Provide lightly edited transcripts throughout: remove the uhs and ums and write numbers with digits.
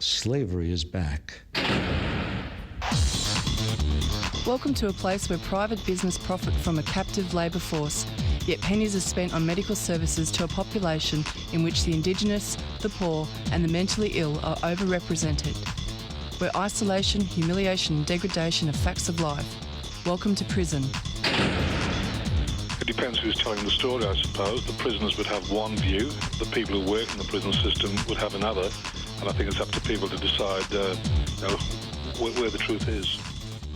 Slavery is back. Welcome to a place where private business profit from a captive labour force, yet pennies are spent on medical services to a population in which the Indigenous, the poor and the mentally ill are overrepresented. Where isolation, humiliation and degradation are facts of life. Welcome to prison. It depends who's telling the story, I suppose. The prisoners would have one view, the people who work in the prison system would have another, and I think it's up to people to decide where the truth is.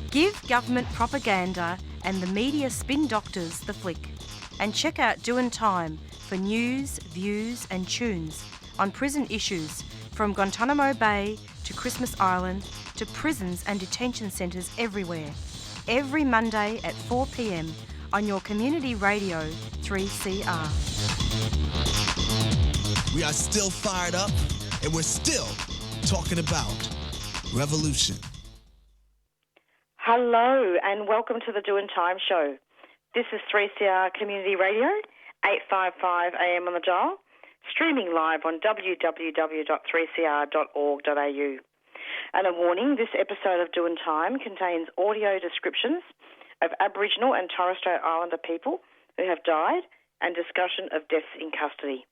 Give government propaganda and the media spin doctors the flick. And check out Doin Time for news, views and tunes on prison issues from Guantanamo Bay to Christmas Island to prisons and detention centres everywhere. Every Monday at 4 p.m. on your community radio 3CR. We are still fired up and we're still talking about revolution. Hello and welcome to the Doin Time show. This is 3CR Community Radio, 855 AM on the dial, streaming live on www.3cr.org.au. And a warning, this episode of Doin Time contains audio descriptions of Aboriginal and Torres Strait Islander people who have died and discussion of deaths in custody.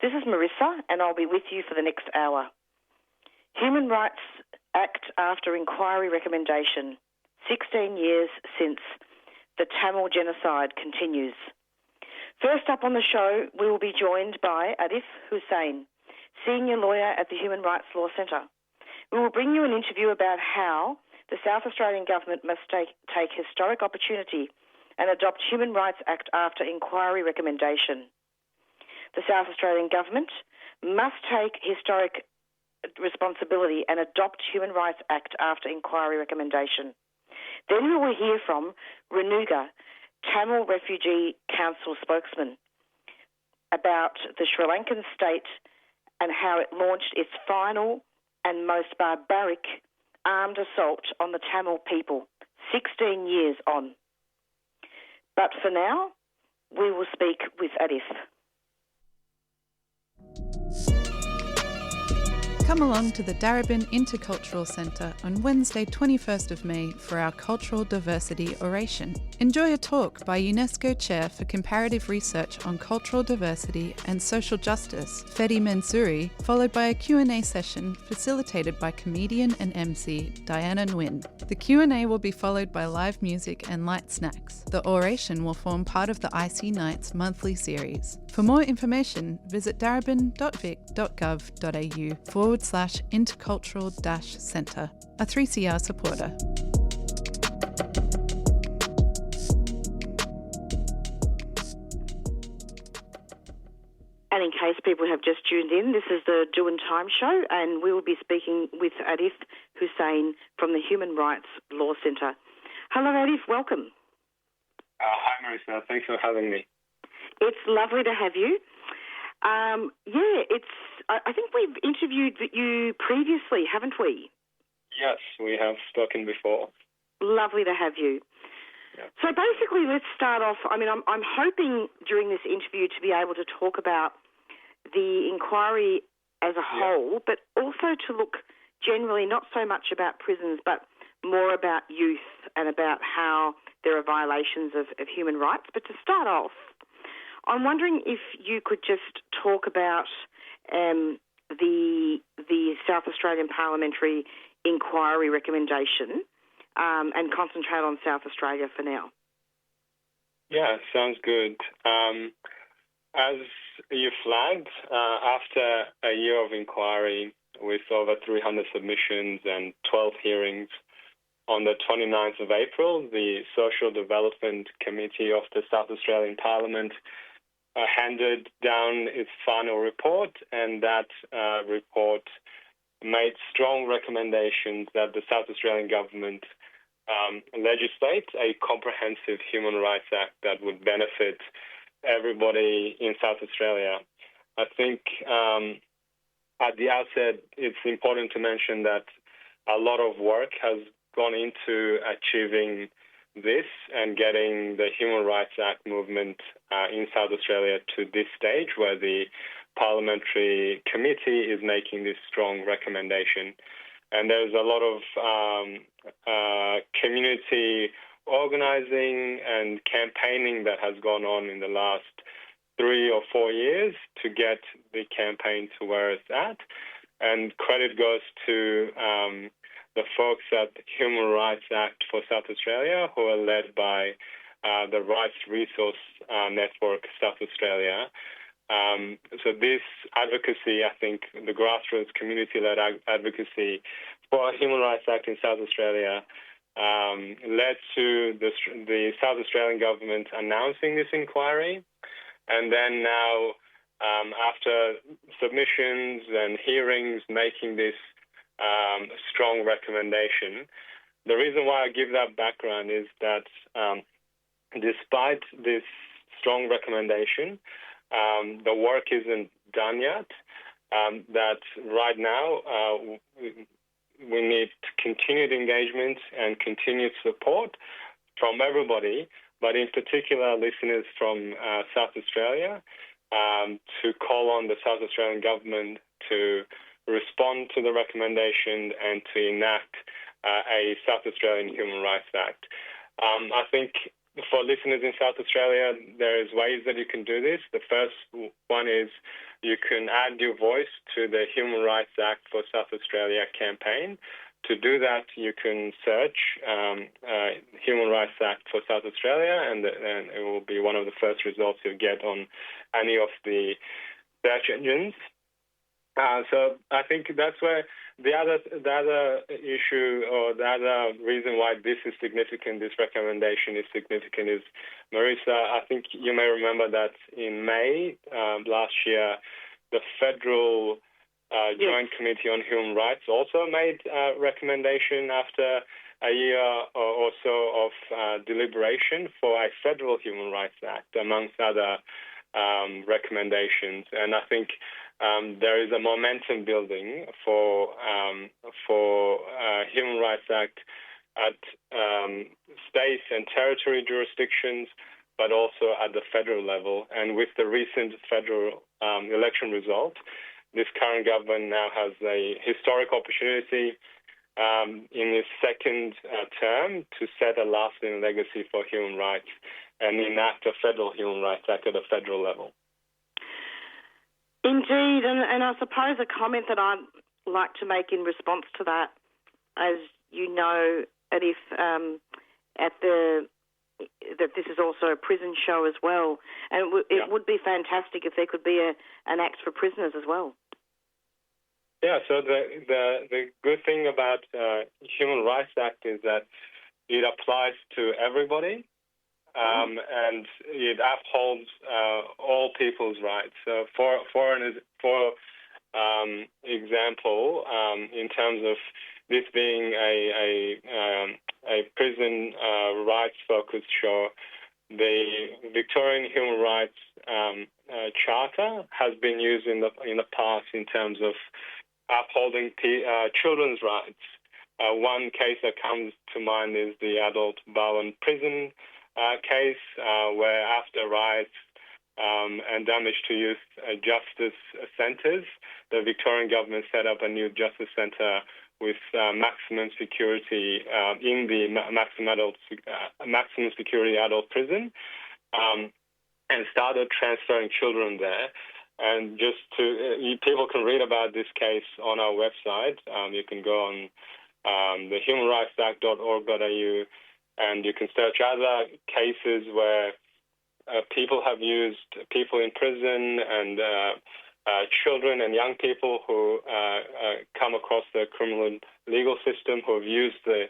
This is Marissa and I'll be with you for the next hour. Human Rights Act after inquiry recommendation. 16 years since the Tamil Genocide continues. First up on the show, we will be joined by Arif Hussein, Senior Lawyer at the Human Rights Law Centre. We will bring you an interview about how the South Australian Government must take historic opportunity and adopt Human Rights Act after inquiry recommendation. The South Australian Government must take historic responsibility and adopt Human Rights Act after inquiry recommendation. Then we will hear from Renuga, Tamil Refugee Council spokesman, about the Sri Lankan state and how it launched its final and most barbaric armed assault on the Tamil people 16 years on. But for now, we will speak with Arif. Come along to the Darebin Intercultural Centre on Wednesday 21st of May for our Cultural Diversity Oration. Enjoy a talk by UNESCO Chair for Comparative Research on Cultural Diversity and Social Justice, Fedi Mansouri, followed by a Q&A session facilitated by comedian and MC Diana Nguyen. The Q&A will be followed by live music and light snacks. The oration will form part of the IC Nights monthly series. For more information, visit darabin.vic.gov.au/intercultural-centre, a 3CR supporter. And in case people have just tuned in, this is the Doin Time show and we will be speaking with Arif Hussein from the Human Rights Law Centre. Hello Arif, welcome. Hi Marissa, thanks for having me. It's lovely to have you. I think we've interviewed you previously, haven't we? Yes, we have spoken before. Lovely to have you. Yeah. So basically, let's start off. I mean, I'm hoping during this interview to be able to talk about the inquiry as a whole, but also to look generally not so much about prisons, but more about youth and about how there are violations of human rights. But to start off, I'm wondering if you could just talk about the South Australian Parliamentary inquiry recommendation and concentrate on South Australia for now. Yeah, sounds good. As you flagged, after a year of inquiry with over 300 submissions and 12 hearings, on the 29th of April, the Social Development Committee of the South Australian Parliament handed down its final report, and that report made strong recommendations that the South Australian Government legislate a comprehensive Human Rights Act that would benefit everybody in South Australia. I think at the outset, it's important to mention that a lot of work has gone into achieving this and getting the Human Rights Act movement in South Australia to this stage where the Parliamentary committee is making this strong recommendation. And there's a lot of community organising and campaigning that has gone on in the last 3 or 4 years to get the campaign to where it's at. And credit goes to the folks at Human Rights Act for South Australia, who are led by the Rights Resource Network South Australia. So this advocacy, I think, the grassroots community-led advocacy for a Human Rights Act in South Australia led to the South Australian government announcing this inquiry. And then now, after submissions and hearings, making this strong recommendation. The reason why I give that background is that despite this strong recommendation, the work isn't done yet. That right now we need continued engagement and continued support from everybody, but in particular listeners from South Australia, to call on the South Australian government to respond to the recommendation and to enact a South Australian Human Rights Act. I think for listeners in South Australia, there is ways that you can do this. The first one is you can add your voice to the Human Rights Act for South Australia campaign. To do that, you can search Human Rights Act for South Australia, and it will be one of the first results you'll get on any of the search engines. So I think that's where the other issue, or the other reason why this is significant, this recommendation is significant, is, Marisa, I think you may remember that in May last year, the Federal Joint Committee on Human Rights also made a recommendation after a year or so of deliberation for a Federal Human Rights Act, amongst other recommendations. And I think there is a momentum building for Human Rights Act at state and territory jurisdictions, but also at the federal level. And with the recent federal election result, this current government now has a historic opportunity in its second term to set a lasting legacy for human rights and enact a Federal Human Rights Act at a federal level. Indeed, and I suppose a comment that I'd like to make in response to that, as you know, Arif, that this is also a prison show as well, and it would be fantastic if there could be an act for prisoners as well. Yeah, so the good thing about Human Rights Act is that it applies to everybody, and it upholds all people's rights. So for example, in terms of this being a prison rights-focused show, the Victorian Human Rights Charter has been used in the past in terms of upholding children's rights. One case that comes to mind is the adult Bowen prison case, where after riots and damage to youth justice centres, the Victorian government set up a new justice centre with maximum security in the maximum security adult prison, and started transferring children there. And just people can read about this case on our website. You can go on the humanrightsact.org.au, and you can search other cases where people have used people in prison and children and young people who come across the criminal legal system, who have used the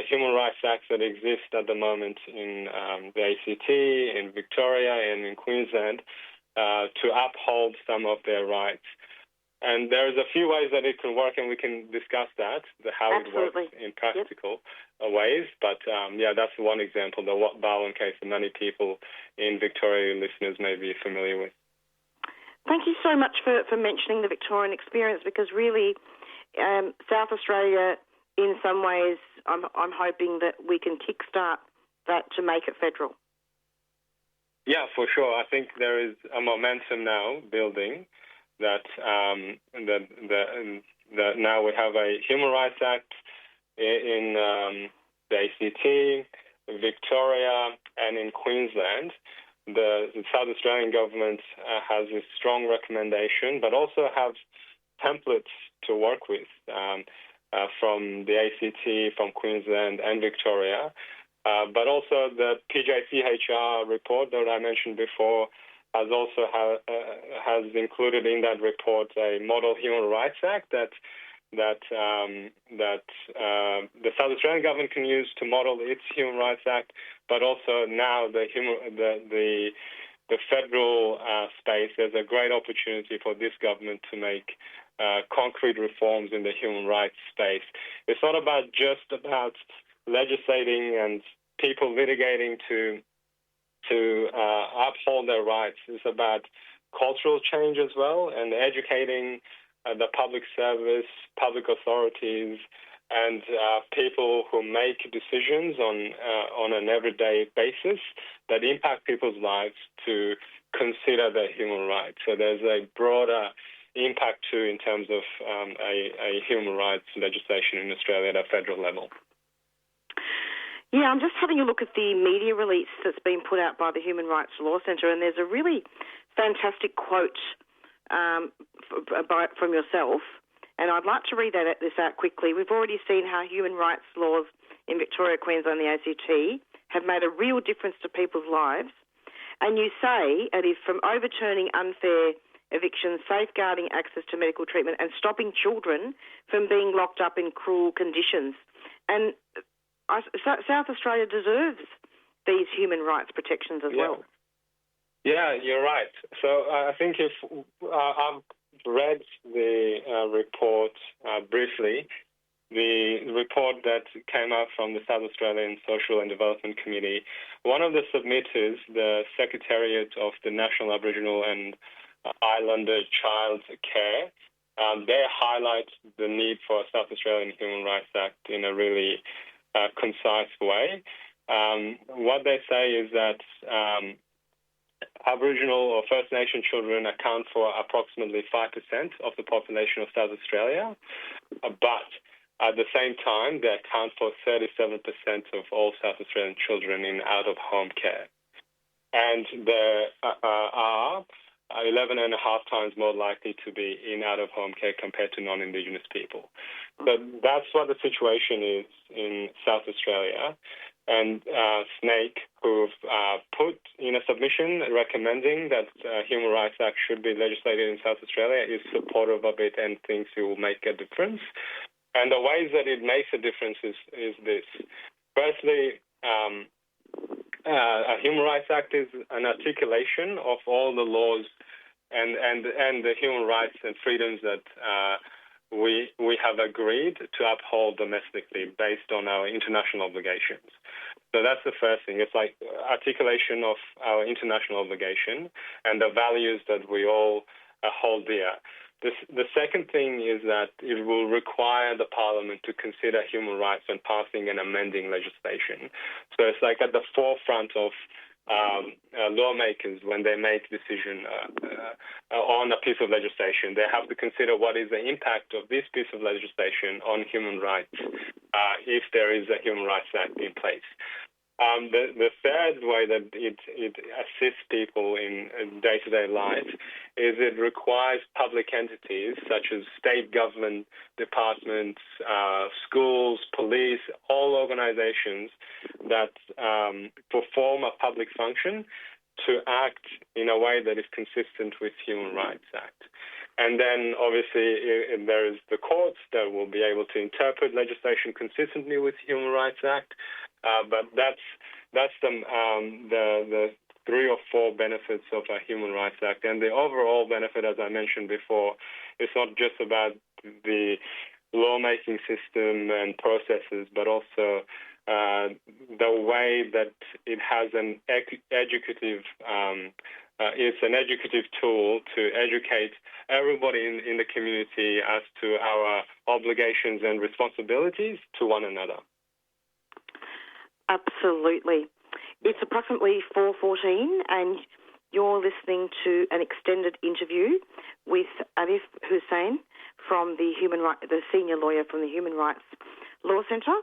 Human Rights Acts that exist at the moment in the ACT, in Victoria and in Queensland, to uphold some of their rights. And there's a few ways that it can work, and we can discuss that, how Absolutely. It works in practical ways. But, that's one example, the Bowen case that many people in Victoria, listeners, may be familiar with. Thank you so much for mentioning the Victorian experience, because really South Australia, in some ways, I'm hoping that we can kickstart that to make it federal. Yeah, for sure. I think there is a momentum now building, that now we have a Human Rights Act in the ACT, Victoria, and in Queensland. The South Australian government has a strong recommendation, but also have templates to work with from the ACT, from Queensland and Victoria. But also the PJCHR report that I mentioned before has also has included in that report a model Human Rights Act that the South Australian government can use to model its Human Rights Act, but also now the federal space. There's a great opportunity for this government to make concrete reforms in the human rights space. It's not just about legislating and people litigating to uphold their rights. It's about cultural change as well, and educating the public service, public authorities, and people who make decisions on an everyday basis that impact people's lives to consider their human rights. So there's a broader impact too in terms of a human rights legislation in Australia at a federal level. Yeah, I'm just having a look at the media release that's been put out by the Human Rights Law Centre, and there's a really fantastic quote from yourself, and I'd like to read this out quickly. We've already seen how human rights laws in Victoria, Queensland and the ACT have made a real difference to people's lives. And you say, Arif, from overturning unfair evictions, safeguarding access to medical treatment and stopping children from being locked up in cruel conditions. And South Australia deserves these human rights protections as well. Yeah, you're right. So I think if I've read the report briefly, the report that came out from the South Australian Social and Development Committee, one of the submitters, the Secretariat of the National Aboriginal and Islander Child Care, they highlight the need for a South Australian Human Rights Act in a really concise way. What they say is that Aboriginal or First Nation children account for approximately 5% of the population of South Australia, but at the same time, they account for 37% of all South Australian children in out-of-home care. And they are 11.5 times more likely to be in out-of-home care compared to non-Indigenous people. So that's what the situation is in South Australia. And SNAIC, who've put in a submission recommending that Human Rights Act should be legislated in South Australia, is supportive of it and thinks it will make a difference. And the ways that it makes a difference is this. Firstly, a Human Rights Act is an articulation of all the laws and the human rights and freedoms that we have agreed to uphold domestically based on our international obligations. So that's the first thing. It's like articulation of our international obligation and the values that we all hold dear. The second thing is that it will require the Parliament to consider human rights when passing and amending legislation. So it's like at the forefront of lawmakers when they make decision on a piece of legislation. They have to consider what is the impact of this piece of legislation on human rights if there is a Human Rights Act in place. The third way that it assists people in day-to-day life is it requires public entities such as state government departments, schools, police, all organizations that perform a public function to act in a way that is consistent with Human Rights Act. And then, obviously, there is the courts that will be able to interpret legislation consistently with Human Rights Act. But that's the 3 or 4 benefits of a Human Rights Act. And the overall benefit, as I mentioned before, is not just about the lawmaking system and processes, but also the way that it has an educative it's an educative tool to educate everybody in the community as to our obligations and responsibilities to one another. Absolutely. It's approximately 4:14 and you're listening to an extended interview with Arif Hussein from the Senior Lawyer from the Human Rights Law Centre,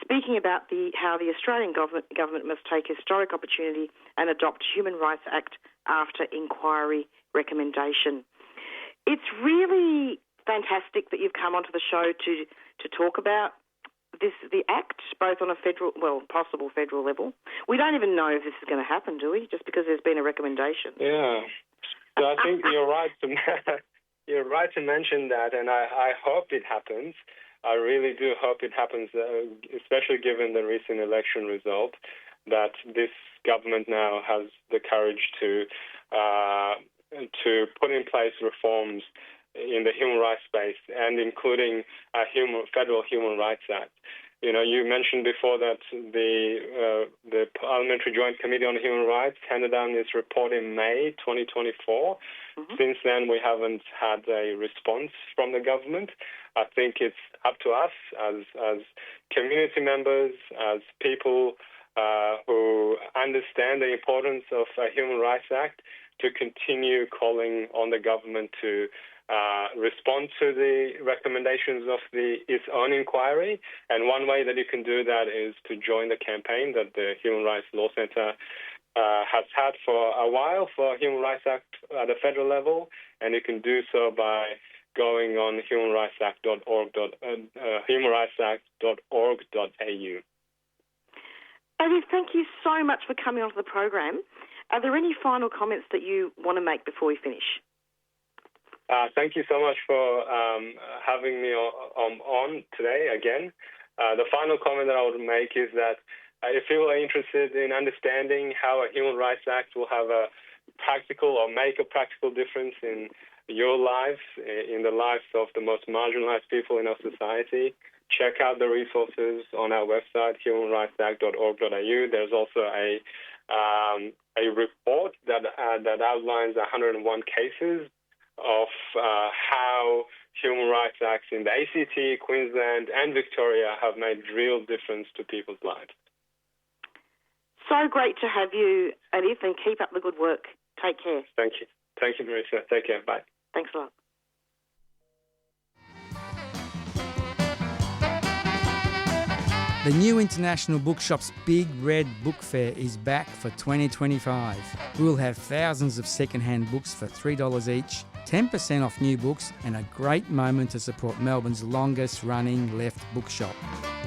speaking about how the Australian government must take historic opportunity and adopt Human Rights Act after inquiry recommendation. It's really fantastic that you've come onto the show to talk about the Act, both on a possible federal level. We don't even know if this is going to happen, do we? Just because there's been a recommendation. Yeah. So I think you're right to mention that, and I hope it happens. I really do hope it happens, especially given the recent election result, that this government now has the courage to put in place reforms in the human rights space, and including a federal Human Rights Act. You know, you mentioned before that the Parliamentary Joint Committee on Human Rights handed down its report in May 2024. Mm-hmm. Since then, we haven't had a response from the government. I think it's up to us as community members, as people who understand the importance of a Human Rights Act, to continue calling on the government to respond to the recommendations of its own inquiry. And one way that you can do that is to join the campaign that the Human Rights Law Centre has had for a while for a Human Rights Act at the federal level, and you can do so by going on humanrightsact.org.au. Arif, thank you so much for coming onto the program. Are there any final comments that you want to make before we finish? Thank you so much for having me on today again. The final comment that I would make is that if people are interested in understanding how a Human Rights Act will have a practical or make a practical difference in your lives, in the lives of the most marginalized people in our society, check out the resources on our website, humanrightsact.org.au. There's also a report that outlines 101 cases of how human rights acts in the ACT, Queensland and Victoria have made real difference to people's lives. So great to have you, Arif, and keep up the good work. Take care. Thank you. Thank you, Marissa. Take care. Bye. Thanks a lot. The New International Bookshop's Big Red Book Fair is back for 2025. We'll have thousands of second-hand books for $3 each, 10% off new books, and a great moment to support Melbourne's longest-running left bookshop.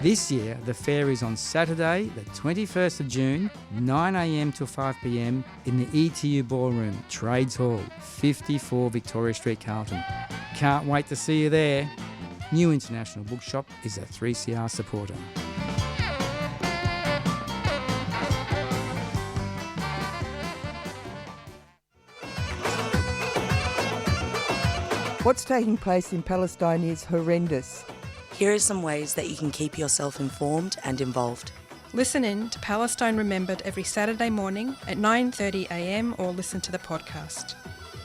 This year, the fair is on Saturday, the 21st of June, 9am till 5pm in the ETU Ballroom, Trades Hall, 54 Victoria Street, Carlton. Can't wait to see you there. New International Bookshop is a 3CR supporter. What's taking place in Palestine is horrendous. Here are some ways that you can keep yourself informed and involved. Listen in to Palestine Remembered every Saturday morning at 9:30am or listen to the podcast.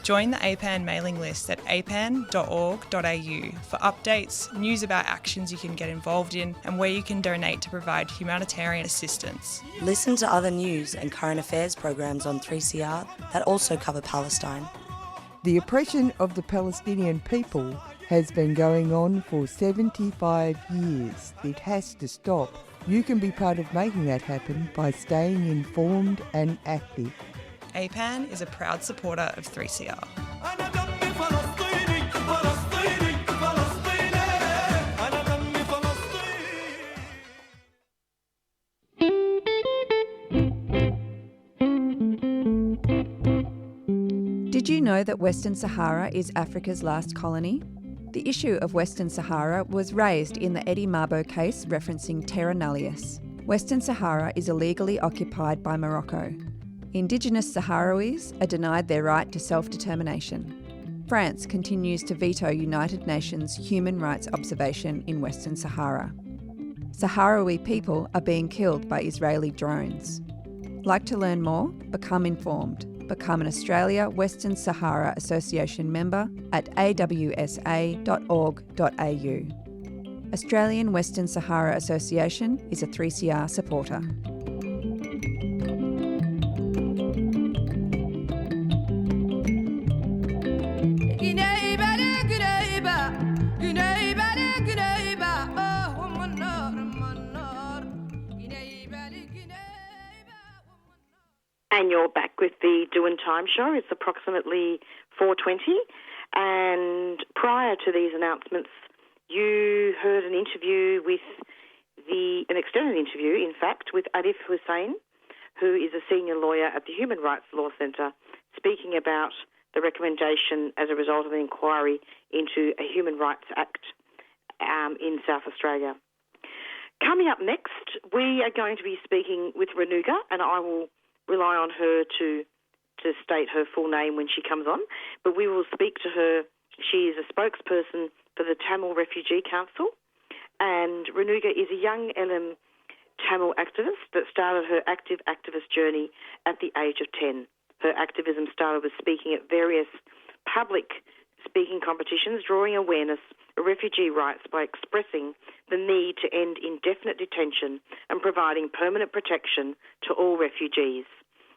Join the APAN mailing list at apan.org.au for updates, news about actions you can get involved in and where you can donate to provide humanitarian assistance. Listen to other news and current affairs programs on 3CR that also cover Palestine. The oppression of the Palestinian people has been going on for 75 years. It has to stop. You can be part of making that happen by staying informed and active. APAN is a proud supporter of 3CR. Did you know that Western Sahara is Africa's last colony? The issue of Western Sahara was raised in the Eddie Mabo case referencing terra nullius. Western Sahara is illegally occupied by Morocco. Indigenous Sahrawis are denied their right to self-determination. France continues to veto United Nations human rights observation in Western Sahara. Sahrawi people are being killed by Israeli drones. Like to learn more? Become informed. Become an Australia Western Sahara Association member at awsa.org.au. Australian Western Sahara Association is a 3CR supporter. And you're back with the Doin Time show. It's approximately 4:20. And prior to these announcements, you heard an interview with an extended interview, in fact, with Arif Hussein, who is a senior lawyer at the Human Rights Law Centre, speaking about the recommendation as a result of an inquiry into a Human Rights Act in South Australia. Coming up next, we are going to be speaking with Renuga, and I will rely on her to state her full name when she comes on, but we will speak to her. She is a spokesperson for the Tamil Refugee Council, and Renuga is a young LM Tamil activist that started her active activist journey at the age of 10. Her activism started with speaking at various public speaking competitions, drawing awareness of refugee rights by expressing the need to end indefinite detention and providing permanent protection to all refugees.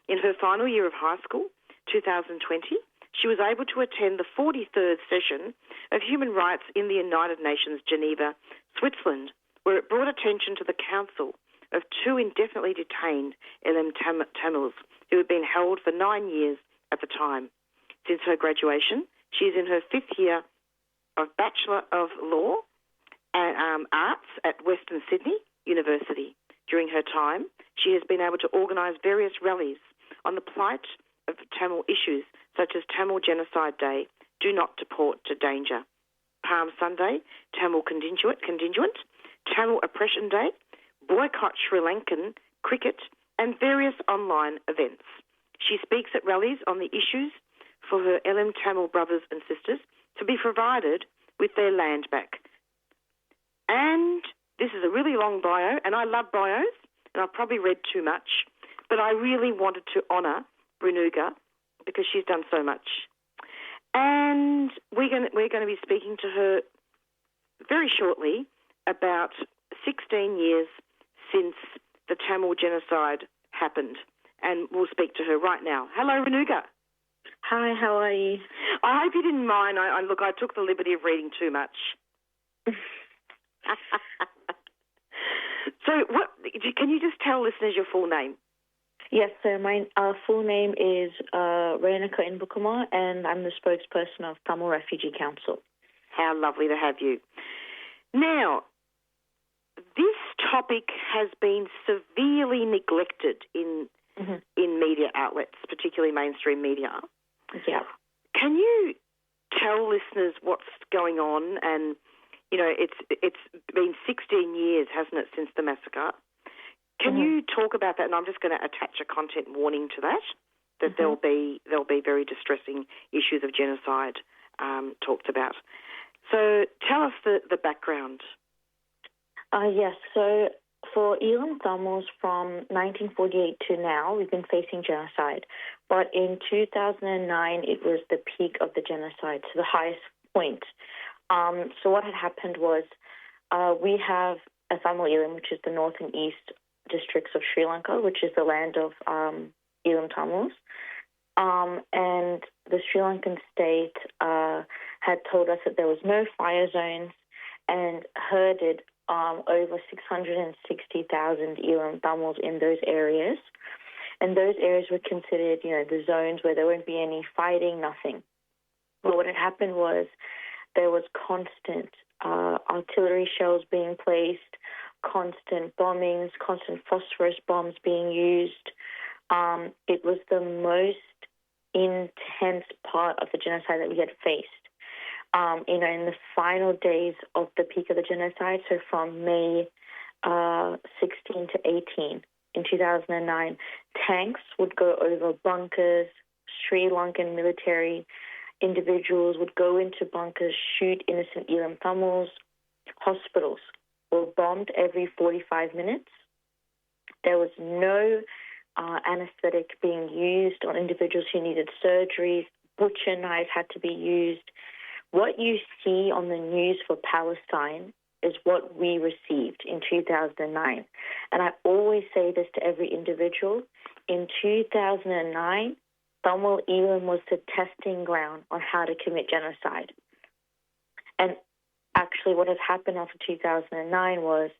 In her final year of high school, 2020, she was able to attend the 43rd session of Human Rights in the United Nations, Geneva, Switzerland, where it brought attention to the council of 2 indefinitely detained LM Tamils who had been held for 9 years at the time. Since her graduation, she is in her 5th year of Bachelor of Law and Arts at Western Sydney University. During her time, she has been able to organise various rallies on the plight of Tamil issues such as Tamil Genocide Day, Do Not Deport to Danger, Palm Sunday, Tamil Contingent, Tamil Oppression Day, Boycott Sri Lankan Cricket, and various online events. She speaks at rallies on the issues for her LM Tamil brothers and sisters to be provided with their land back. And this is a really long bio, and I love bios, and I've probably read too much, but I really wanted to honour Renuga because she's done so much. And we're going to be speaking to her very shortly about 16 years since the Tamil Genocide happened, and we'll speak to her right now. Hello, Renuga. Hi, how are you? I hope you didn't mind. I took the liberty of reading too much. So, can you just tell listeners your full name? Yes, so my full name is Renuga Inpakumar, and I'm the spokesperson of Tamil Refugee Council. How lovely to have you. Now, this topic has been severely neglected in media outlets, particularly mainstream media. Yeah. Can you tell listeners what's going on? And it's been 16 years, hasn't it, since the massacre? Can you talk about that? And I'm just going to attach a content warning to that there'll be very distressing issues of genocide talked about. So tell us the background. Yes, so for Elam Tamils from 1948 to now, we've been facing genocide. But in 2009, it was the peak of the genocide, so the highest point. So what had happened was we have a Tamil Elam, which is the north and east districts of Sri Lanka, which is the land of Elam Tamils. And the Sri Lankan state had told us that there was no fire zones and herded over 660,000 Elam Tamils in those areas. And those areas were considered, the zones where there won't be any fighting, nothing. But what had happened was there was constant artillery shells being placed, constant bombings, constant phosphorus bombs being used. It was the most intense part of the genocide that we had faced. In the final days of the peak of the genocide, so from May 16 to 18 in 2009, tanks would go over bunkers. Sri Lankan military individuals would go into bunkers, shoot innocent Elam Tamils. Hospitals were bombed every 45 minutes. There was no anesthetic being used on individuals who needed surgeries. Butcher knives had to be used. What you see on the news for Palestine is what we received in 2009. And I always say this to every individual. In 2009, Tamil Elam was the testing ground on how to commit genocide. And actually what has happened after 2009 was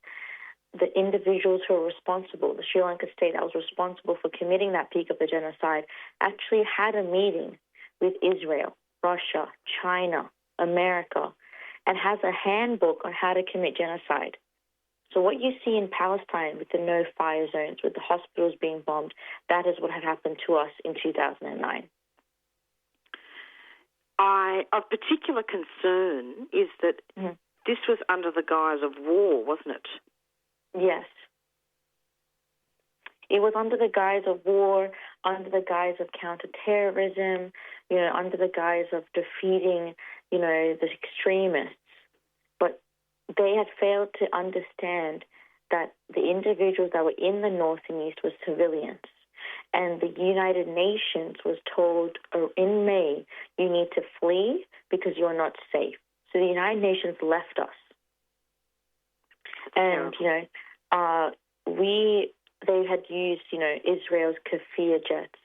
the individuals who are responsible, the Sri Lanka state that was responsible for committing that peak of the genocide, actually had a meeting with Israel, Russia, China, America, and has a handbook on how to commit genocide. So what you see in Palestine with the no-fire zones, with the hospitals being bombed, that is what had happened to us in 2009. Of particular concern is that this was under the guise of war, wasn't it? Yes. It was under the guise of war, under the guise of counterterrorism, under the guise of defeating, the extremists. But they had failed to understand that the individuals that were in the north and east were civilians. And the United Nations was told in May, you need to flee because you're not safe. So the United Nations left us. And, they had used, Israel's Kafir jets.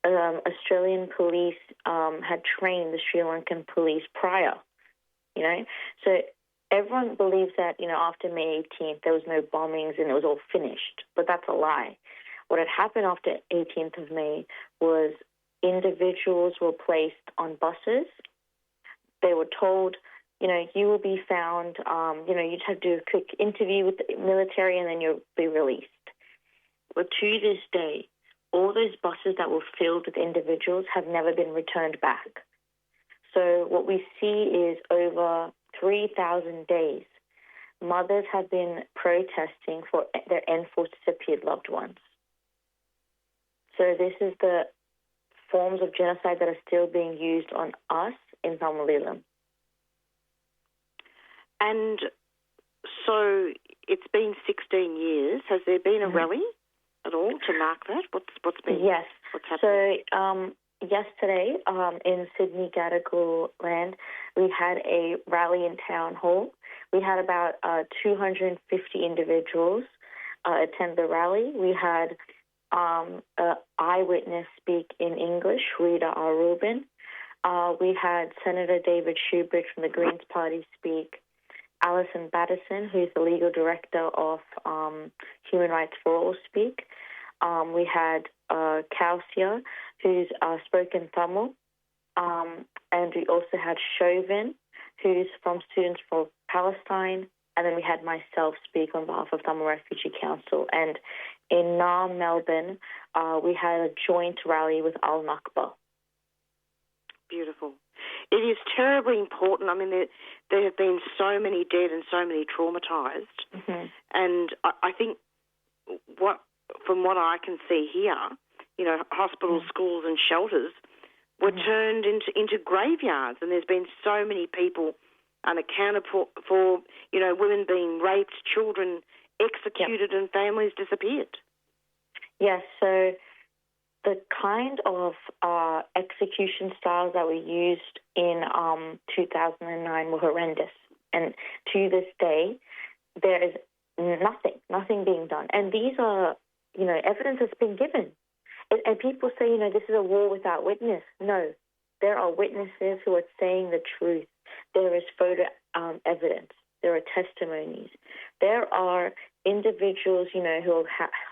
Australian police had trained the Sri Lankan police prior, So everyone believes that, after May 18th, there was no bombings and it was all finished. But that's a lie. What had happened after 18th of May was individuals were placed on buses. They were told, you will be found, you'd have to do a quick interview with the military and then you'll be released. But to this day, all those buses that were filled with individuals have never been returned back. So what we see is over 3,000 days, mothers have been protesting for their enforced disappeared loved ones. So this is the forms of genocide that are still being used on us in Tamil. And so it's been 16 years. Has there been a rally at all to mark that? What's been? Yes. What's happened? So yesterday in Sydney, Gadigal land, we had a rally in Town Hall. We had about 250 individuals attend the rally. We had an eyewitness speak in English, Rita R. Rubin. We had Senator David Shoebridge from the Greens Party speak, Alison Batterson, who's the legal director of Human Rights for All, speak. We had Kausia, who's spoken Tamil, and we also had Chauvin, who's from Students for Palestine, and then we had myself speak on behalf of Tamil Refugee Council. And in Naarm, Melbourne, we had a joint rally with Al Nakba. Beautiful. It is terribly important. I mean, there have been so many dead and so many traumatised. Mm-hmm. And I think from what I can see here, hospitals, schools and shelters were turned into graveyards, and there's been so many people unaccounted for, women being raped, children executed and families disappeared. Yes, so the kind of execution styles that were used in 2009 were horrendous. And to this day, there is nothing being done. And these are, evidence that's been given. And people say, this is a war without witness. No, there are witnesses who are saying the truth. There is photo evidence. There are testimonies. There are individuals, who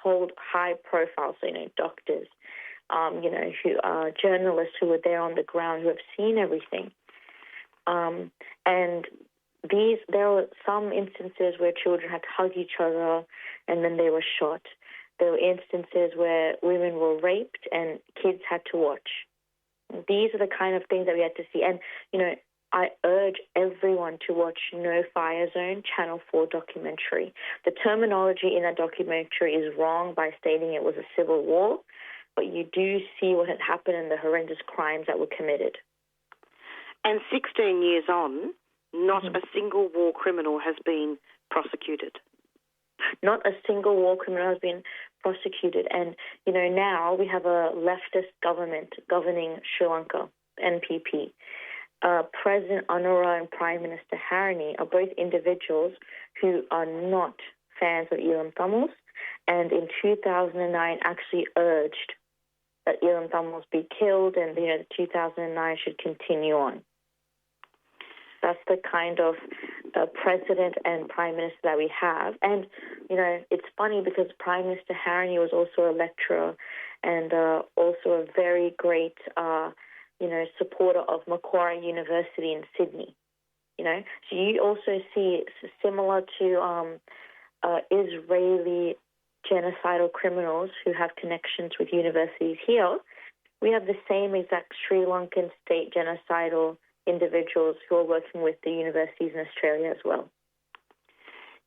hold high profiles, doctors, who are journalists who were there on the ground, who have seen everything. And there were some instances where children had to hug each other and then they were shot. There were instances where women were raped and kids had to watch. These are the kind of things that we had to see. And, I urge everyone to watch No Fire Zone, Channel 4 documentary. The terminology in that documentary is wrong by stating it was a civil war, but you do see what had happened and the horrendous crimes that were committed. And 16 years on, not a single war criminal has been prosecuted. Not a single war criminal has been prosecuted. And, now we have a leftist government governing Sri Lanka, NPP. President Anura and Prime Minister Harini are both individuals who are not fans of Elam Tamils, and in 2009 actually urged that Elam Tamils be killed and, the 2009 should continue on. That's the kind of president and prime minister that we have. And, it's funny because Prime Minister Harani was also a lecturer and also a very great, supporter of Macquarie University in Sydney. So you also see similar to Israeli genocidal criminals who have connections with universities here. We have the same exact Sri Lankan state genocidal individuals who are working with the universities in Australia as well.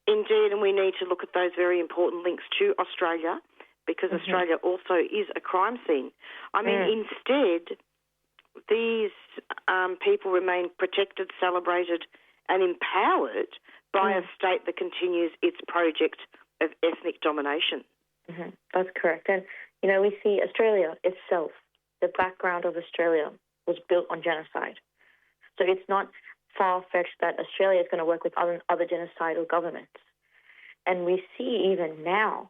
Indeed, and we need to look at those very important links to Australia because Australia also is a crime scene. I mean, instead, these people remain protected, celebrated and empowered by a state that continues its project of ethnic domination. That's correct. And, we see Australia itself, the background of Australia was built on genocide. So it's not far-fetched that Australia is going to work with other genocidal governments. And we see even now,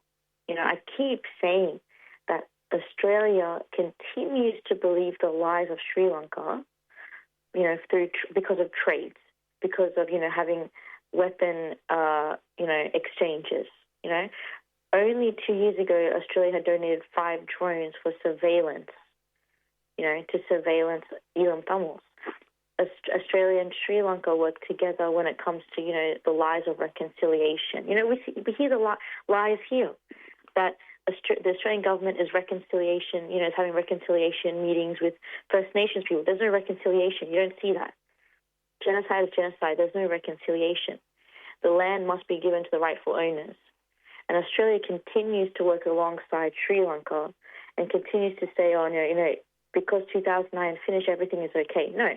I keep saying that Australia continues to believe the lies of Sri Lanka, because of trades, because of, having weapon, exchanges, Only 2 years ago, Australia had donated 5 drones for surveillance, to surveillance Elam Tamils. Australia and Sri Lanka work together when it comes to, the lies of reconciliation. We hear the lies here that the Australian government is reconciliation, is having reconciliation meetings with First Nations people. There's no reconciliation. You don't see that. Genocide is genocide. There's no reconciliation. The land must be given to the rightful owners. And Australia continues to work alongside Sri Lanka and continues to say, because 2009 finished, everything is okay. No.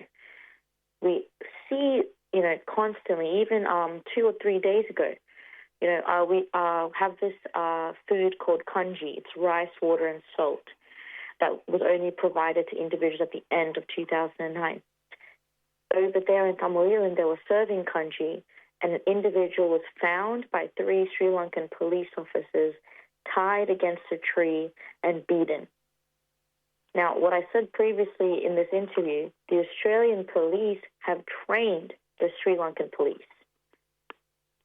We see, constantly, even 2 or 3 days ago, we have this food called kanji. It's rice, water, and salt that was only provided to individuals at the end of 2009. Over there in Tamil Island, they were serving kanji, and an individual was found by 3 Sri Lankan police officers tied against a tree and beaten. Now, what I said previously in this interview, the Australian police have trained the Sri Lankan police.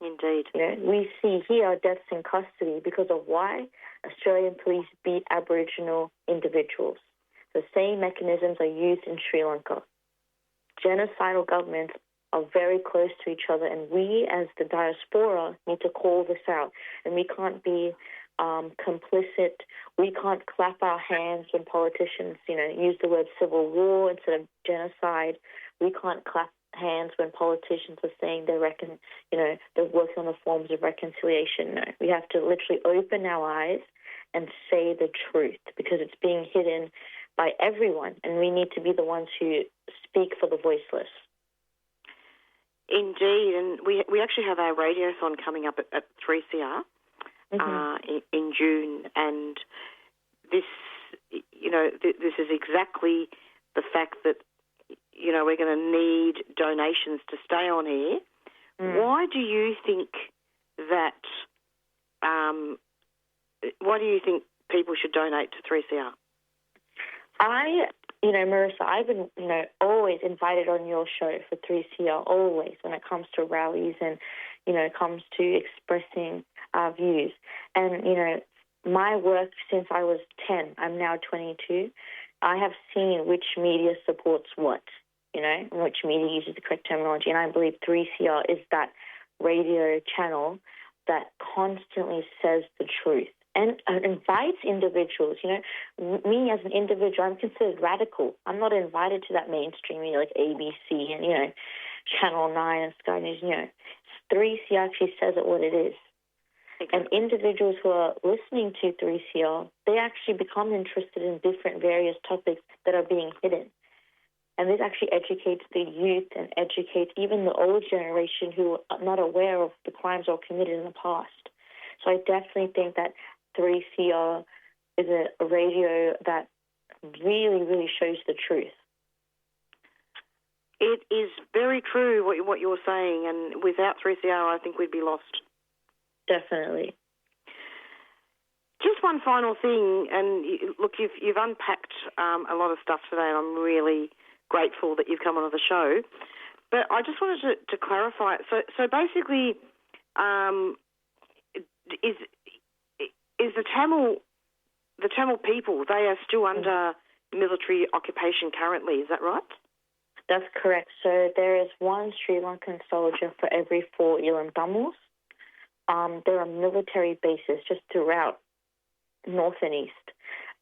Indeed. We see here deaths in custody because of why Australian police beat Aboriginal individuals. The same mechanisms are used in Sri Lanka. Genocidal governments are very close to each other, and we as the diaspora need to call this out. And we can't be complicit. We can't clap our hands when politicians, use the word civil war instead of genocide. We can't clap hands when politicians are saying they're working on the forms of reconciliation. No, we have to literally open our eyes and say the truth because it's being hidden by everyone, and we need to be the ones who speak for the voiceless. Indeed, and we actually have our radiothon coming up at 3CR. In June, and this is exactly the fact that we're going to need donations to stay on air. Why do you think that? Why do you think people should donate to 3CR? Marissa, I've been always invited on your show for 3CR, always when it comes to rallies and it comes to expressing our views. And, my work since I was 10, I'm now 22, I have seen which media supports what, and which media uses the correct terminology. And I believe 3CR is that radio channel that constantly says the truth and invites individuals. Me as an individual, I'm considered radical. I'm not invited to that mainstream media like ABC and, Channel 9 and Sky News. 3CR actually says it what it is. Exactly. And individuals who are listening to 3CR, they actually become interested in different various topics that are being hidden. And this actually educates the youth and educates even the old generation who are not aware of the crimes that were committed in the past. So I definitely think that 3CR is a radio that really, really shows the truth. It is very true what you're saying, and without 3CR, I think we'd be lost. Definitely. Just one final thing, and look, you've unpacked a lot of stuff today, and I'm really grateful that you've come onto the show. But I just wanted to clarify. So basically, is the Tamil people, they are still under military occupation currently, is that right? That's correct. So there is one Sri Lankan soldier for every 4 Elam Tamils. There are military bases just throughout north and east.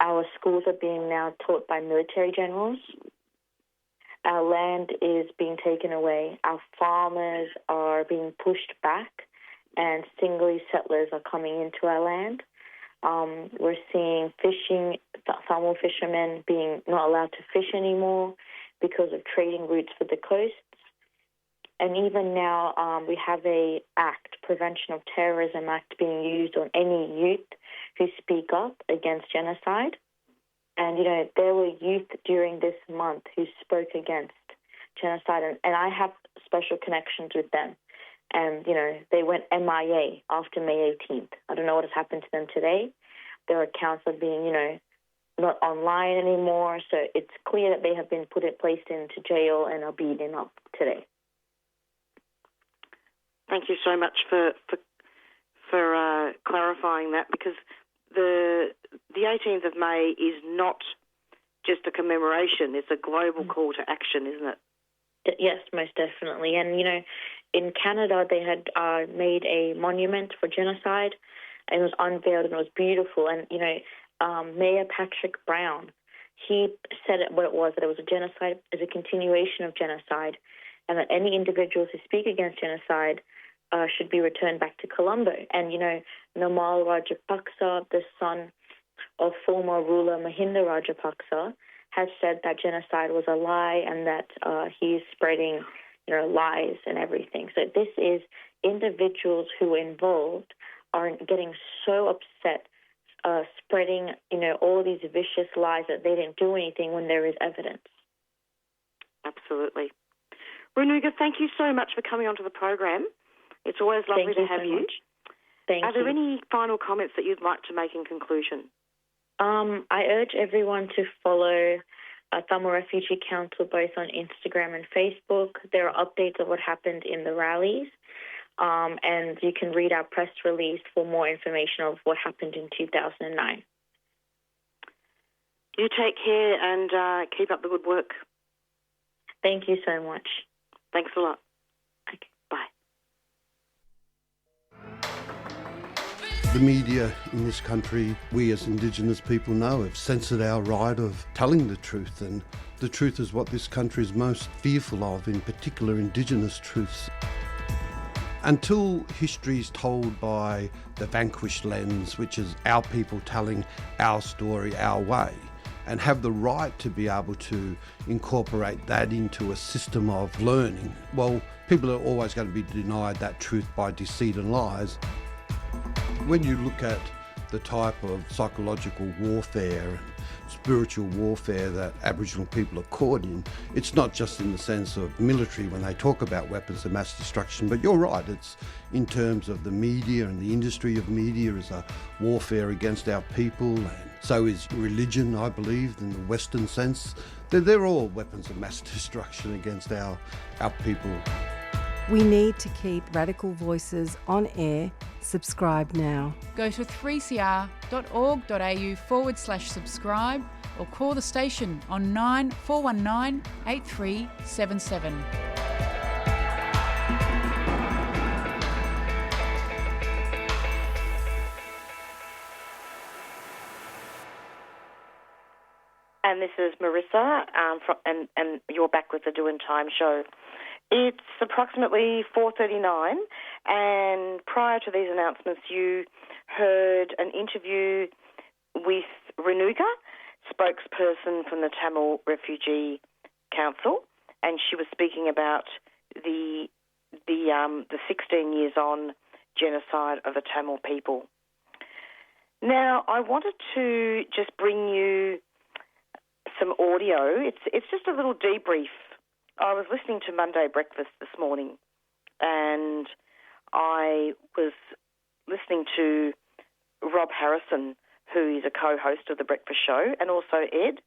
Our schools are being now taught by military generals. Our land is being taken away. Our farmers are being pushed back, and Sinhalese settlers are coming into our land. We're seeing fishing, Tamil fishermen being not allowed to fish anymore because of trading routes for the coasts. And even now we have a act, Prevention of Terrorism Act, being used on any youth who speak up against genocide. And, there were youth during this month who spoke against genocide, and I have special connections with them. And, they went MIA after May 18th. I don't know what has happened to them today. Their accounts are being, not online anymore. So it's clear that they have been placed into jail and are beaten up today. Thank you so much for clarifying that, because the 18th of May is not just a commemoration. It's a global call to action, isn't it? Yes, most definitely. And, in Canada, they had made a monument for genocide, and it was unveiled, and it was beautiful. And, Mayor Patrick Brown, he said what it was, that it was a genocide, is a continuation of genocide, and that any individuals who speak against genocide should be returned back to Colombo. And, Namal Rajapaksa, the son of former ruler Mahinda Rajapaksa, has said that genocide was a lie and that he's spreading, lies and everything. So this is individuals who are involved are getting so upset, spreading, all these vicious lies that they didn't do anything when there is evidence. Absolutely. Renuga, thank you so much for coming onto the program. It's always lovely to have you. Thank you. Are there any final comments that you'd like to make in conclusion? I urge everyone to follow Tamil Refugee Council both on Instagram and Facebook. There are updates of what happened in the rallies, and you can read our press release for more information of what happened in 2009. You take care and keep up the good work. Thank you so much. Thanks a lot. Okay, bye. The media in this country, we as Indigenous people know, have censored our right of telling the truth, and the truth is what this country is most fearful of, in particular Indigenous truths. Until history is told by the vanquished lens, which is our people telling our story our way, and have the right to be able to incorporate that into a system of learning, well, people are always going to be denied that truth by deceit and lies. When you look at the type of psychological warfare and spiritual warfare that Aboriginal people are caught in, it's not just in the sense of military when they talk about weapons of mass destruction, but you're right, it's in terms of the media, and the industry of media is a warfare against our people, and so is religion, I believe, in the Western sense. They're all weapons of mass destruction against our people. We need to keep radical voices on air. Subscribe now. Go to 3cr.org.au/subscribe or call the station on 9419 8377. And this is Marissa, and you're back with the Doin Time show. It's approximately 4:39, and prior to these announcements, you heard an interview with Renuga, spokesperson from the Tamil Refugee Council, and she was speaking about the 16 years on genocide of the Tamil people. Now, I wanted to just bring you some audio. It's just a little debrief. I was listening to Monday Breakfast this morning, and I was listening to Rob Harrison, who is a co-host of the Breakfast Show, and also Ed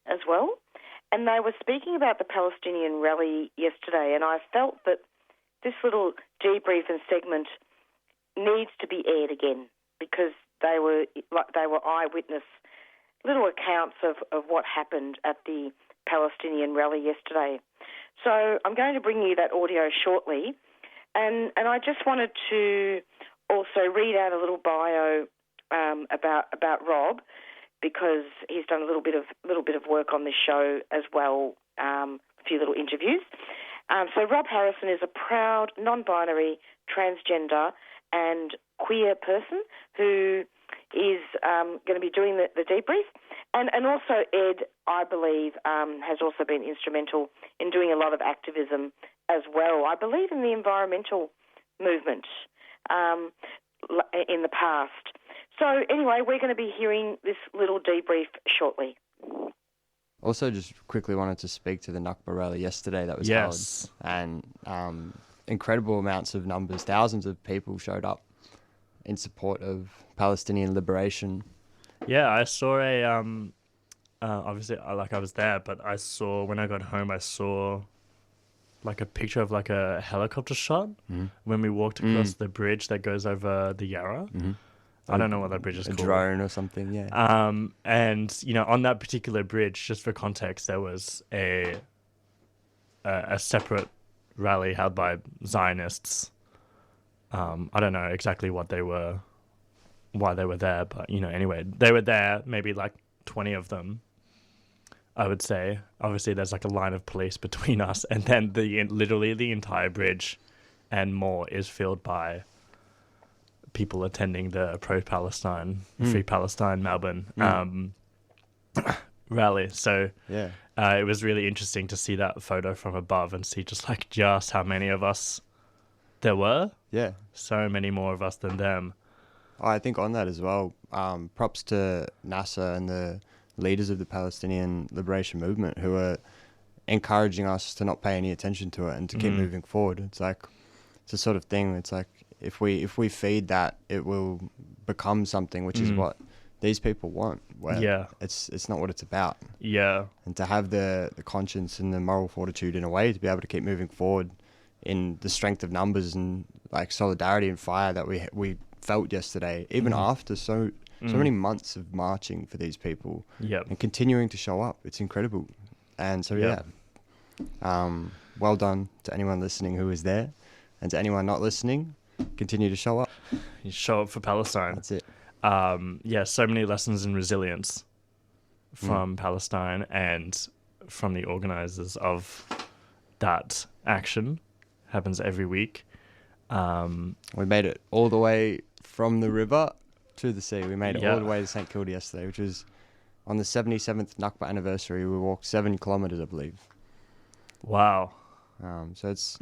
as well. And they were speaking about the Palestinian rally yesterday, and I felt that this little debrief and segment needs to be aired again because they were eyewitness little accounts of what happened at the Palestinian rally yesterday. So I'm going to bring you that audio shortly, and I just wanted to also read out a little bio about Rob, because he's done a little bit of work on this show as well, a few little interviews. So Rob Harrison is a proud non-binary, transgender and queer person who is going to be doing the debrief. And also Ed, I believe, has also been instrumental in doing a lot of activism as well. I believe in the environmental movement in the past. So anyway, we're going to be hearing this little debrief shortly. Also, just quickly wanted to speak to the Nakba rally yesterday that was held. And incredible amounts of numbers, thousands of people showed up in support of Palestinian liberation. Yeah, I saw obviously, I was there, but I saw, when I got home, I saw like a picture of like a helicopter shot when we walked across the bridge that goes over the Yarra. I don't know what that bridge is called. A drone or something, yeah. And, you know, on that particular bridge, just for context, there was a separate rally held by Zionists. I don't know exactly why they were there, but, you know, anyway, they were there, maybe like 20 of them, I would say. Obviously, there's like a line of police between us, and then literally the entire bridge and more is filled by people attending the pro-Palestine, Free Palestine Melbourne rally. So it was really interesting to see that photo from above and see just how many of us there were. Yeah. So many more of us than them. I think on that as well, props to NASA and the leaders of the Palestinian liberation movement who are encouraging us to not pay any attention to it and to keep moving forward. It's like, it's a sort of thing. It's like, if we feed that, it will become something, which is what these people want. Where it's not what it's about. Yeah. And to have the conscience and the moral fortitude in a way to be able to keep moving forward in the strength of numbers and like solidarity and fire that we felt yesterday, even after so many months of marching for these people and continuing to show up. It's incredible. And so well done to anyone listening who was there, and to anyone not listening, continue to show up. You show up for Palestine. That's it. So many lessons in resilience from Palestine and from the organisers of that action. Happens every week. We made it all the way from the river to the sea. We made it all the way to St Kilda yesterday, which was on the 77th Nakba anniversary. We walked 7 kilometres, I believe. Wow. So it's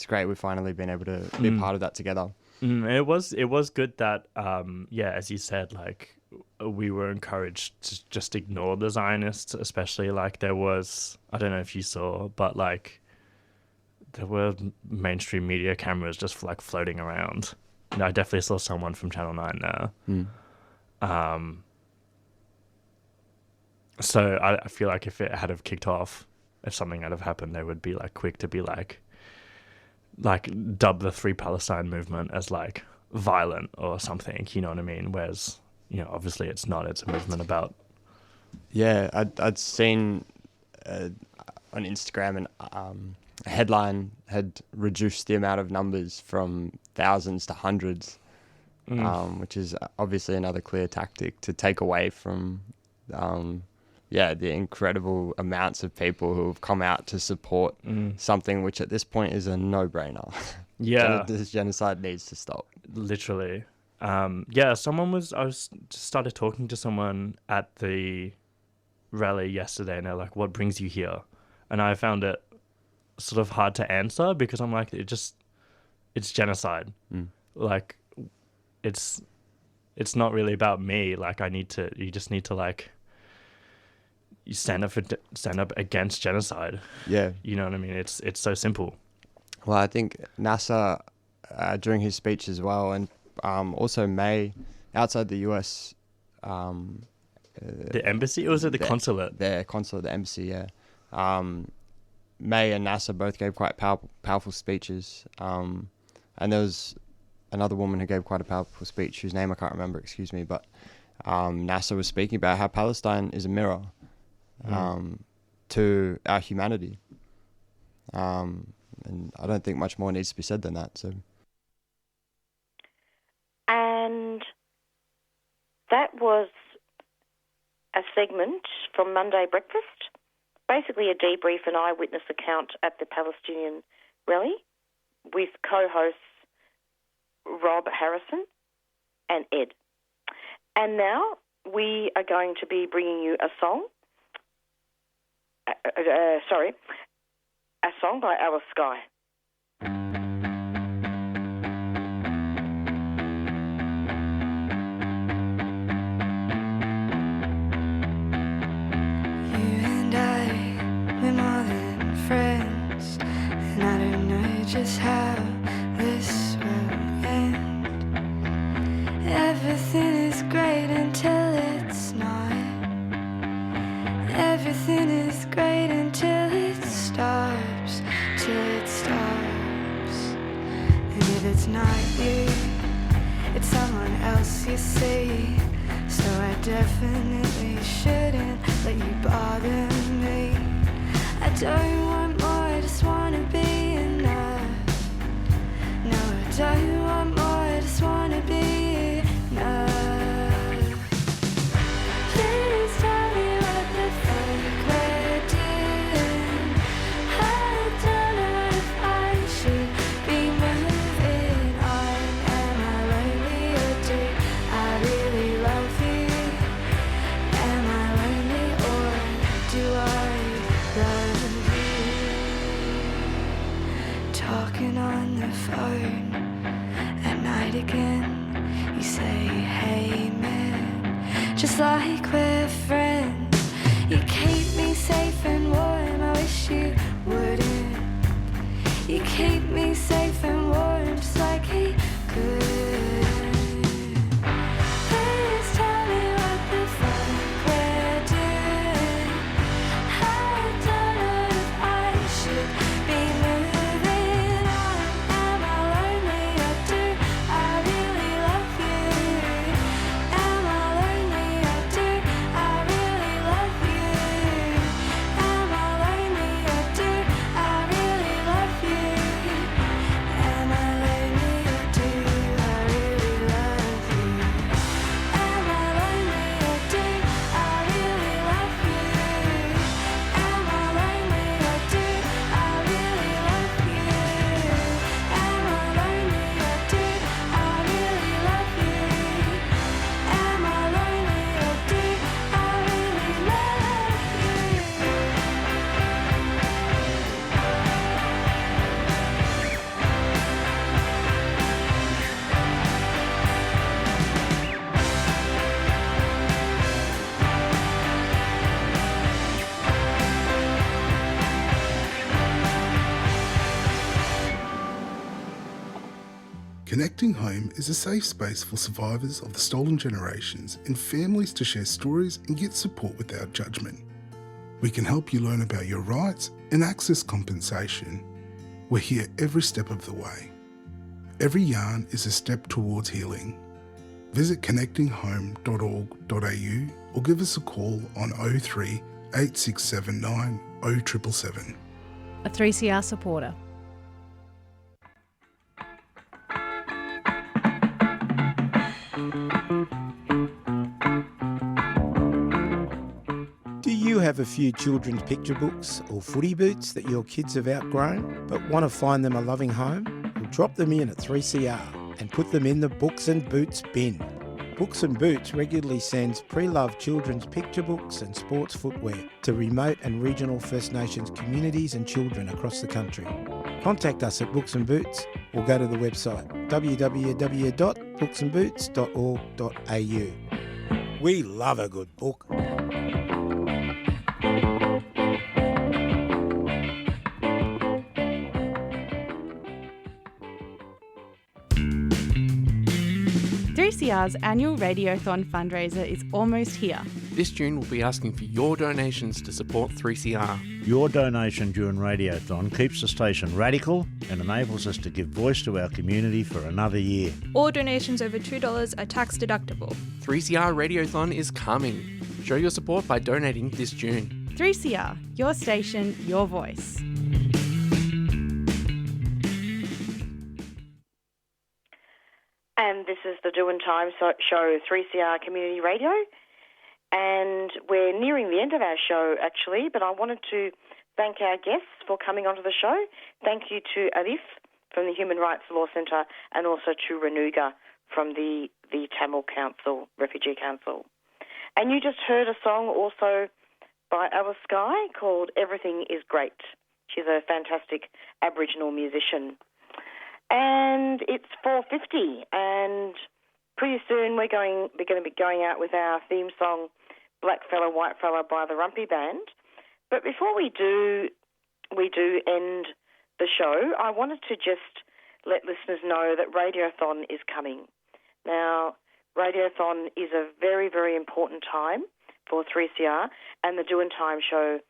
great. We've finally been able to be a part of that together. It was good that, as you said, like, we were encouraged to just ignore the Zionists, especially, like, there was, I don't know if you saw, but, like, there were mainstream media cameras just, like, floating around. You know, I definitely saw someone from Channel 9 there. So I feel like if it had have kicked off, if something had have happened, they would be, like, quick to be, like dub the Free Palestine movement as like violent or something, you know what I mean? Whereas, you know, obviously it's not. It's a movement about. Yeah, I'd seen on Instagram and a headline had reduced the amount of numbers from thousands to hundreds, which is obviously another clear tactic to take away from the incredible amounts of people who have come out to support something which at this point is a no-brainer. Yeah. This genocide needs to stop. Literally. I started talking to someone at the rally yesterday and they're like, what brings you here? And I found it sort of hard to answer because I'm like, it's genocide. Like, it's not really about me. Like, you just need to like, you stand up against genocide. Yeah. You know what I mean? It's so simple. Well, I think NASA, during his speech as well, and also May, outside the US, The embassy, or was it the consulate? The consulate, the embassy, yeah. May and Nasser both gave quite powerful speeches. And there was another woman who gave quite a powerful speech, whose name I can't remember, excuse me, but Nasser was speaking about how Palestine is a mirror to our humanity. And I don't think much more needs to be said than that. So. And that was a segment from Monday Breakfast, basically a debrief and eyewitness account at the Palestinian rally with co-hosts Rob Harrison and Ed. And now we are going to be bringing you a song. A song by Alice Skye. Just how this will end. Everything is great until it's not. Everything is great until it stops. Till it stops. And if it's not you, it's someone else you see. So I definitely shouldn't let you bother me. I don't want more, I just wanna be enough. No, I don't want more, I just wanna be enough. Please tell me what the fuck we're doing. I don't know if I should be moving on. Am I lonely or do I really love you? Am I lonely or do I love you? Talking on the phone at night again. You say, hey man, just like we're friends. You keep me safe and warm, I wish you wouldn't. You keep me safe and warm, just like he could. Please tell me what the fuck we're doing. I don't know if I should be moving on. Am I lonely or do I really love you? Am I lonely or do I really love you? Am I lonely or do I really love you? Am I lonely or do I really love you? Am I lonely or do I really love you? Am I lonely or do I really love you? Am I lonely or do I really love you? Am I lonely or do I really Connecting Home is a safe space for survivors of the stolen generations and families to share stories and get support without judgment. We can help you learn about your rights and access compensation. We're here every step of the way. Every yarn is a step towards healing. Visit connectinghome.org.au or give us a call on 03 8679 0777. A 3CR supporter. Do you have a few children's picture books or footy boots that your kids have outgrown but want to find them a loving home? Well, drop them in at 3CR and put them in the Books and Boots bin. Books and Boots regularly sends pre-loved children's picture books and sports footwear to remote and regional First Nations communities and children across the country. Contact us at Books and Boots or go to the website www.booksandboots.org.au. We love a good book. 3CR's annual Radiothon fundraiser is almost here. This June we'll be asking for your donations to support 3CR. Your donation during Radiothon keeps the station radical and enables us to give voice to our community for another year. All donations over $2 are tax deductible. 3CR Radiothon is coming. Show your support by donating this June. 3CR, your station, your voice. And this is the Doin Time show, 3CR Community Radio. And we're nearing the end of our show, actually, but I wanted to thank our guests for coming onto the show. Thank you to Arif from the Human Rights Law Centre and also to Renuga from the Tamil Council, Refugee Council. And you just heard a song also by Alice Skye called Everything is Great. She's a fantastic Aboriginal musician. And it's 4:50, and pretty soon we're going to be going out with our theme song, Black Fella, White Fella by the Rumpy Band. But before we do end the show, I wanted to just let listeners know that Radiothon is coming. Now, Radiothon is a very, very important time for 3CR, and the Doin Time show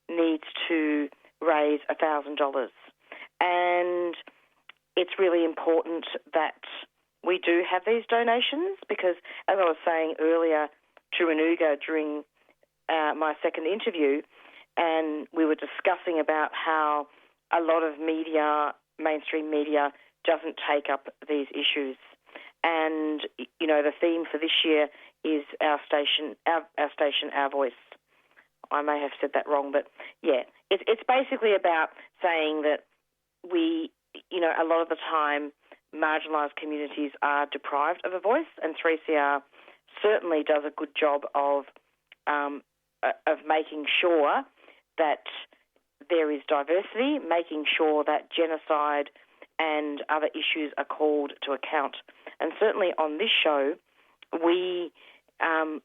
needs to raise $1,000. And it's really important that we do have these donations because, as I was saying earlier to Renuga during my second interview, and we were discussing about how a lot of media, mainstream media, doesn't take up these issues. And, you know, the theme for this year is our station, our voice. I may have said that wrong, but yeah, it's basically about saying that we, you know, a lot of the time marginalised communities are deprived of a voice, and 3CR certainly does a good job of making sure that there is diversity, making sure that genocide and other issues are called to account. And certainly on this show, we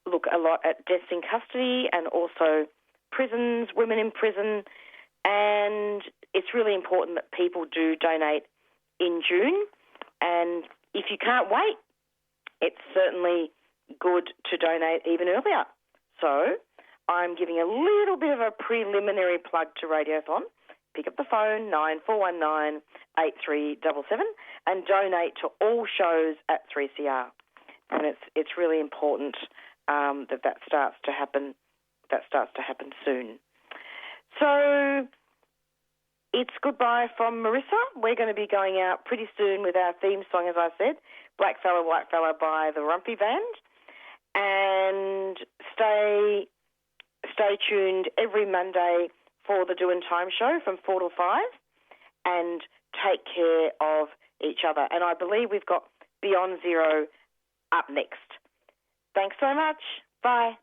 look a lot at deaths in custody and also prisons, women in prison, and it's really important that people do donate in June. And if you can't wait, it's certainly good to donate even earlier. So I'm giving a little bit of a preliminary plug to Radiothon. Pick up the phone, 9419-8377, and donate to all shows at 3CR. And it's really important that starts to happen. That starts to happen soon. So it's goodbye from Marissa. We're going to be going out pretty soon with our theme song, as I said, Black Fella, White Fella by the Rumpy Band. And stay tuned every Monday for the Doin Time show from 4 to 5, and take care of each other. And I believe we've got Beyond Zero up next. Thanks so much. Bye.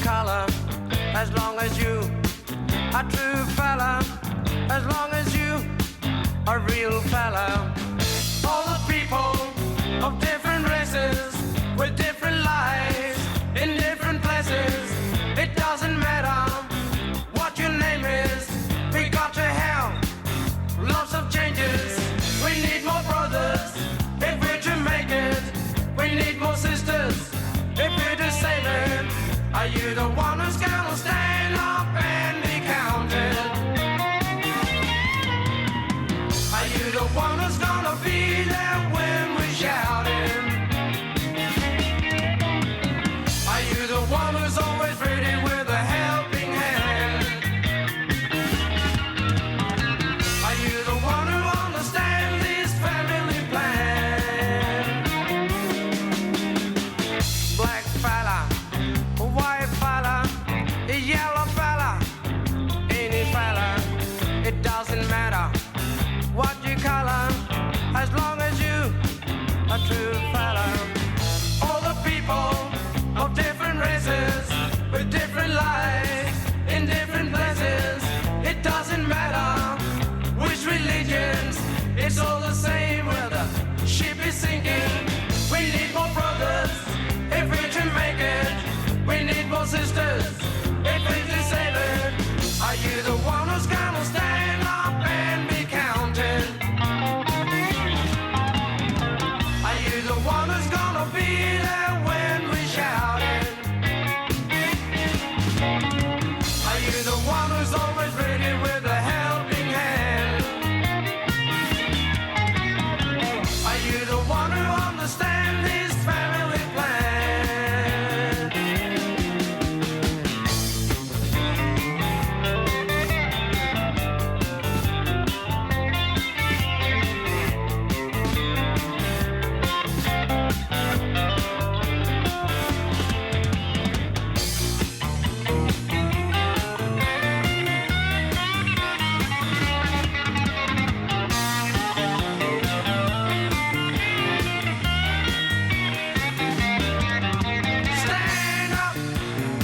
Color, as long as you a true fella, as long as you a real fella. All the people of different races with different lives in different places. It doesn't matter what your name is. We got to have lots of changes. We need more brothers if we're to make it. We need more sisters if we're to save it. Are you the one who's gonna stand up and be counted? Are you the one who's gonna be there when we're shouting? Are you the one who's always ready with a helping hand? Are you the one who understands this family plan? Black fella, white fella, yellow fella, any fella, it doesn't matter what you color, as long as you a true fella. All the people of different races sisters, if it's disabled, are you the one who's gonna stand up and be counted? Are you the one who's gonna be there when we shout it? Are you the one who's always ready with a helping hand? Are you the one who understands this family plan?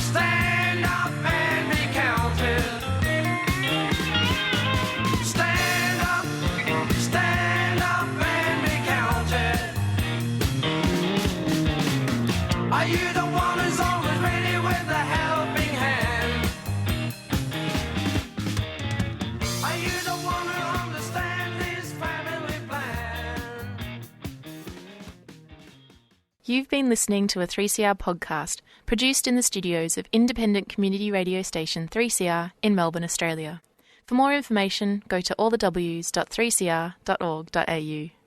Stand up and be counted. Stand up and be counted. Are you the one who's always ready with a helping hand? Are you the one who understands this family plan? You've been listening to a 3CR podcast produced in the studios of independent community radio station 3CR in Melbourne, Australia. For more information, go to allthews.3cr.org.au.